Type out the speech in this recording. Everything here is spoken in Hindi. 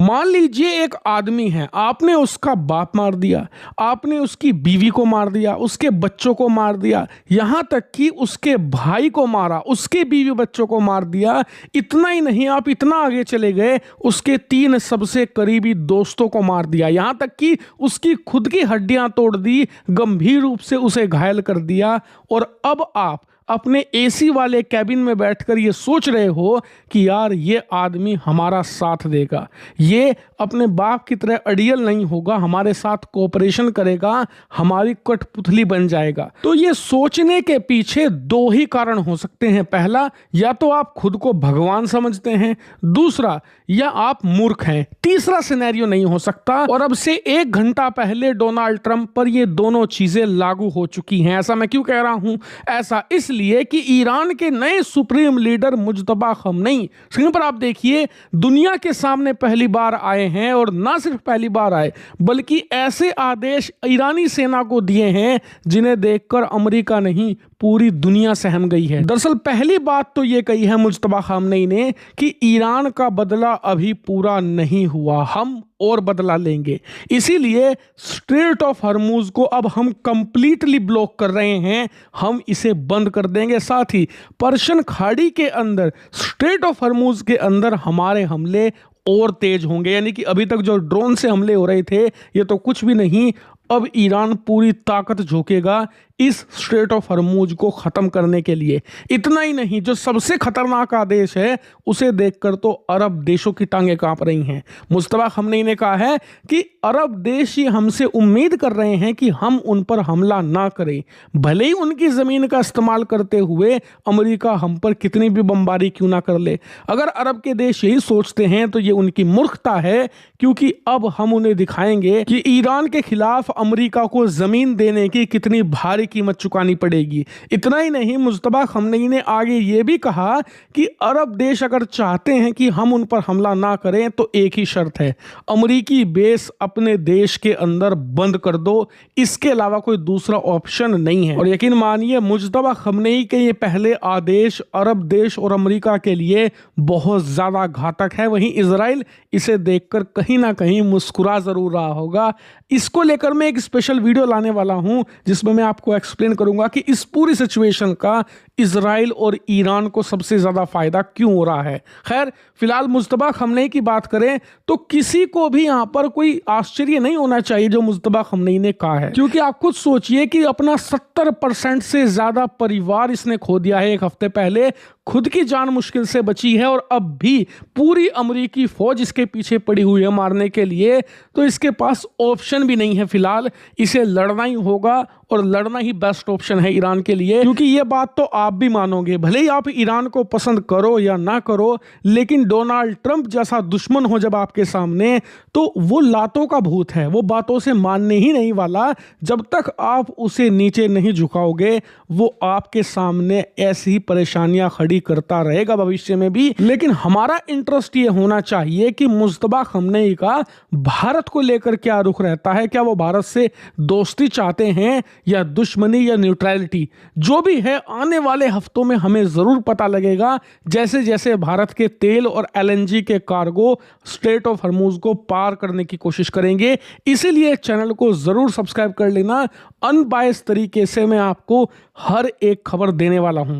मान लीजिए एक आदमी है, आपने उसका बाप मार दिया, आपने उसकी बीवी को मार दिया, उसके बच्चों को मार दिया, यहाँ तक कि उसके भाई को मारा, उसके बीवी बच्चों को मार दिया। इतना ही नहीं, आप इतना आगे चले गए, उसके 3 सबसे करीबी दोस्तों को मार दिया, यहाँ तक कि उसकी खुद की हड्डियां तोड़ दी, गंभीर रूप से उसे घायल कर दिया। और अब आप अपने एसी वाले कैबिन में बैठकर ये सोच रहे हो कि यार ये आदमी हमारा साथ देगा, ये अपने बाप की तरह अड़ियल नहीं होगा, हमारे साथ कोऑपरेशन करेगा, हमारी कठपुतली बन जाएगा। तो ये सोचने के पीछे 2 ही कारण हो सकते हैं। पहला, या तो आप खुद को भगवान समझते हैं, दूसरा, या आप मूर्ख हैं। तीसरा सिनेरियो नहीं हो सकता। और अब से 1 घंटा पहले डोनाल्ड ट्रंप पर ये दोनों चीजें लागू हो चुकी हैं। ऐसा मैं क्यों कह रहा हूं? ऐसा इसलिए कि ईरान के नए सुप्रीम लीडर मुज्तबा खamenei स्क्रीन पर आप देखिए, दुनिया के सामने पहली बार आए हैं। और ना सिर्फ पहली बार आए, बल्कि ऐसे आदेश ईरानी सेना को दिए हैं जिन्हें देखकर अमेरिका नहीं, पूरी दुनिया सहम गई है। दरअसल पहली बात तो ये कही है मुज्तबा खamenei ने कि ईरान का बदला अभी पूरा नहीं हुआ, हम और बदला लेंगे। इसीलिए स्ट्रेट ऑफ हॉर्मुज को अब हम कंप्लीटली ब्लॉक कर रहे हैं, हम इसे बंद कर देंगे। साथ ही पर्शियन खाड़ी के अंदर, स्ट्रेट ऑफ हॉर्मुज के अंदर हमारे हमले और तेज होंगे। यानी कि अभी तक जो ड्रोन से हमले हो रहे थे ये तो कुछ भी नहीं, अब ईरान पूरी ताकत झोंकेगा इस स्ट्रेट ऑफ हॉर्मुज को खत्म करने के लिए। इतना ही नहीं, जो सबसे खतरनाक आदेश है उसे देखकर तो अरब देशों की टांगें कांप रही हैं। मुज्तबा खamenei ने कहा है कि अरब देश ये हमसे उम्मीद कर रहे हैं कि हम उन पर हमला ना करें, भले ही उनकी जमीन का इस्तेमाल करते हुए अमेरिका हम पर कितनी भी बमबारी क्यों ना कर ले। अगर अरब के देश यही सोचते हैं तो ये उनकी मूर्खता है, क्योंकि अब हम उन्हें दिखाएंगे कि ईरान के खिलाफ अमेरिका को जमीन देने की कितनी भारी कीमत चुकानी पड़ेगी। इतना ही नहीं, मुज्तबा खamenei ने आगे ये भी कहा कि अरब देश अगर चाहते हैं कि हम उन पर हमला ना करें तो एक ही शर्त है, अमेरिकी बेस अपने देश के अंदर बंद कर दो, इसके अलावा कोई दूसरा ऑप्शन नहीं है। और यकीन मानिए, मुज्तबा खamenei के ये पहले आदेश अरब देश और अमेरिका के लिए बहुत ज्यादा घातक है। वहीं इजराइल इसे देखकर कहीं ना कहीं मुस्कुरा जरूर रहा होगा। इसको लेकर मैं एक स्पेशल वीडियो लाने वाला हूं जिसमें मैं आपको एक्सप्लेन करूंगा कि इस पूरी सिचुएशन का इजराइल और ईरान को सबसे ज्यादा फायदा क्यों हो रहा है। खैर, फिलहाल मुज्तबा खamenei की बात करें तो किसी को भी यहां पर कोई आश्चर्य नहीं होना चाहिए जो मुज्तबा खamenei ने कहा है, क्योंकि आप खुद सोचिए कि अपना 70% से ज्यादा परिवार इसने खो दिया है 1 हफ्ते पहले, खुद की जान मुश्किल से बची है और अब भी पूरी अमेरिकी फौज इसके पीछे पड़ी हुई है मारने के लिए। तो इसके पास ऑप्शन भी नहीं है, फिलहाल इसे लड़ना ही होगा और लड़ना ही बेस्ट ऑप्शन है ईरान के लिए। क्योंकि ये बात तो आप भी मानोगे, भले ही आप ईरान को पसंद करो या ना करो, लेकिन डोनाल्ड ट्रंप जैसा दुश्मन हो जब आपके सामने तो वो लातों का भूत है, वो बातों से मानने ही नहीं वाला। जब तक आप उसे नीचे नहीं झुकाओगे वो आपके सामने ऐसी ही परेशानियां खड़ी करता रहेगा भविष्य में भी। लेकिन हमारा इंटरेस्ट ये होना चाहिए कि मुज्तबा खamenei का भारत को लेकर क्या रुख रहता है, क्या वो भारत से दोस्ती चाहते हैं या दुश्मनी या न्यूट्रलिटी। जो भी है, आने वाले हफ्तों में हमें जरूर पता लगेगा, जैसे जैसे भारत के तेल और LNG के कार्गो स्ट्रेट ऑफ हॉर्मुज को पार करने की कोशिश करेंगे। इसीलिए चैनल को जरूर सब्सक्राइब कर लेना, अनबायस तरीके से मैं आपको हर एक खबर देने वाला हूं।